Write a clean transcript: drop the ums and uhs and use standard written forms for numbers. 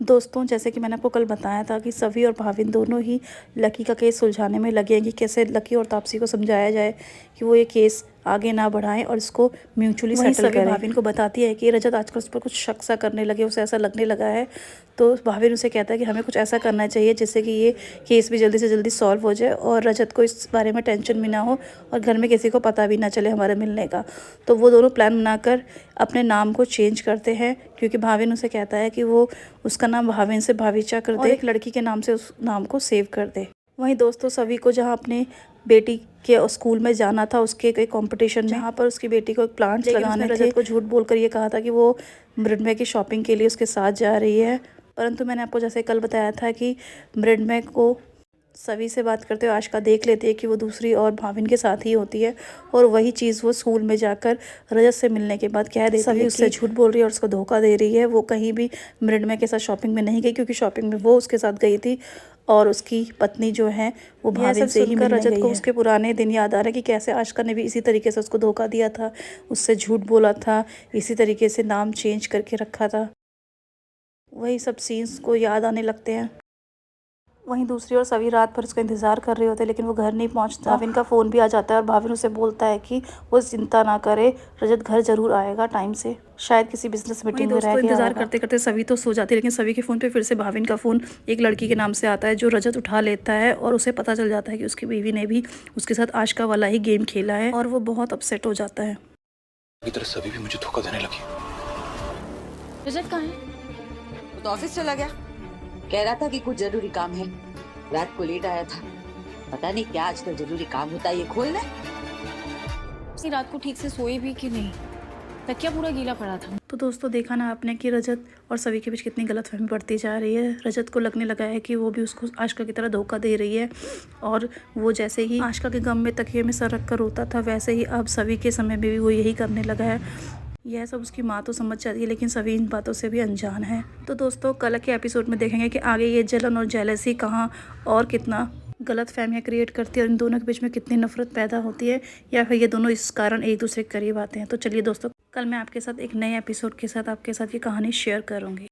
दोस्तों, जैसे कि मैंने आपको कल बताया था कि सवी और भाविन दोनों ही लकी का केस सुलझाने में लगे हैं कि कैसे लकी और तापसी को समझाया जाए कि वो ये केस आगे ना बढ़ाएं और इसको म्यूचुअली सेटल करें। भाविन को बताती है कि रजत आजकल उस पर कुछ शक सा करने लगे, उसे ऐसा लगने लगा है। तो भाविन उसे कहता है कि हमें कुछ ऐसा करना चाहिए जिससे कि ये केस भी जल्दी से जल्दी सॉल्व हो जाए और रजत को इस बारे में टेंशन भी ना हो और घर में किसी को पता भी ना चले हमारे मिलने का। तो वो दोनों प्लान बनाकर अपने नाम को चेंज करते हैं, क्योंकि भाविन उसे कहता है कि वो उसका नाम भाविन से भाविचा कर दे और एक लड़की के नाम से उस नाम को सेव कर दे। वहीं दोस्तों, सवी को जहां अपने बेटी के स्कूल में जाना था, उसके एक कंपटीशन में, जहाँ पर उसकी बेटी को एक प्लांट्स लगाने थे, रजत को झूठ बोलकर ये कहा था कि वो मृण्मय की शॉपिंग के लिए उसके साथ जा रही है। परंतु मैंने आपको जैसे कल बताया था कि मृण्मय को सवी से बात करते हुए आशिका देख लेती है कि वो दूसरी और भाविन के साथ ही होती है, और वही चीज़ वो स्कूल में जाकर रजत से मिलने के बाद कह देती है। सवी उससे झूठ बोल रही है और उसको धोखा दे रही है। वो कहीं भी मृण्मय के साथ शॉपिंग में नहीं गई, क्योंकि शॉपिंग में वो उसके साथ गई थी और उसकी पत्नी जो है वो भाविन से ही मिलने गई है। रजत को उसके पुराने दिन याद आ रहा है कि कैसे आशिका ने भी इसी तरीके से उसको धोखा दिया था, उससे झूठ बोला था, इसी तरीके से नाम चेंज करके रखा था। वही सब सीन्स को याद आने लगते हैं। वहीं दूसरी ओर सभी रात भर उसका इंतज़ार कर रहे होते हैं, लेकिन वो घर नहीं पहुंचता। भाविन का फ़ोन भी आ जाता है और भाविन उसे बोलता है कि वो चिंता ना करे, रजत घर ज़रूर आएगा टाइम से, शायद किसी बिजनेस मीटिंग में रह गया। इंतजार करते करते सभी तो सो जाती है, लेकिन सभी के फ़ोन पे फिर से भाविन का फ़ोन एक लड़की के नाम से आता है, जो रजत उठा लेता है और उसे पता चल जाता है कि उसकी बीवी ने भी उसके साथ आशिका वाला ही गेम खेला है, और वो बहुत अपसेट हो जाता है। सभी भी मुझे धोखा देने लगी। रजत कहाँ है? वो तो ऑफिस चला गया, कह रहा था कि कुछ जरूरी काम है, रात को लेट आया था। पता नहीं क्या आजकल जरूरी काम होता है, ये खोल ले। रात को ठीक से सोए भी कि नहीं, तकिया पूरा गीला पड़ा था। तो दोस्तों, देखा ना आपने कि रजत और सभी के बीच कितनी गलतफहमी बढ़ती जा रही है। रजत को लगने लगा है कि वो भी उसको आशिका की तरह धोखा दे रही है, और वो जैसे ही आशिका के गम में तकिए में सर रख कर रोता था, वैसे ही अब सभी के समय में भी वो यही करने लगा है। यह सब उसकी माँ तो समझ जाती है, लेकिन सभी इन बातों से भी अनजान है। तो दोस्तों, कल के एपिसोड में देखेंगे कि आगे ये जलन और जेलसी कहाँ और कितना गलत फहमियाँ क्रिएट करती है और इन दोनों के बीच में कितनी नफरत पैदा होती है, या फिर ये दोनों इस कारण एक दूसरे के करीब आते हैं। तो चलिए दोस्तों, कल मैं आपके साथ एक नए एपिसोड के साथ आपके साथ ये कहानी शेयर करूँगी।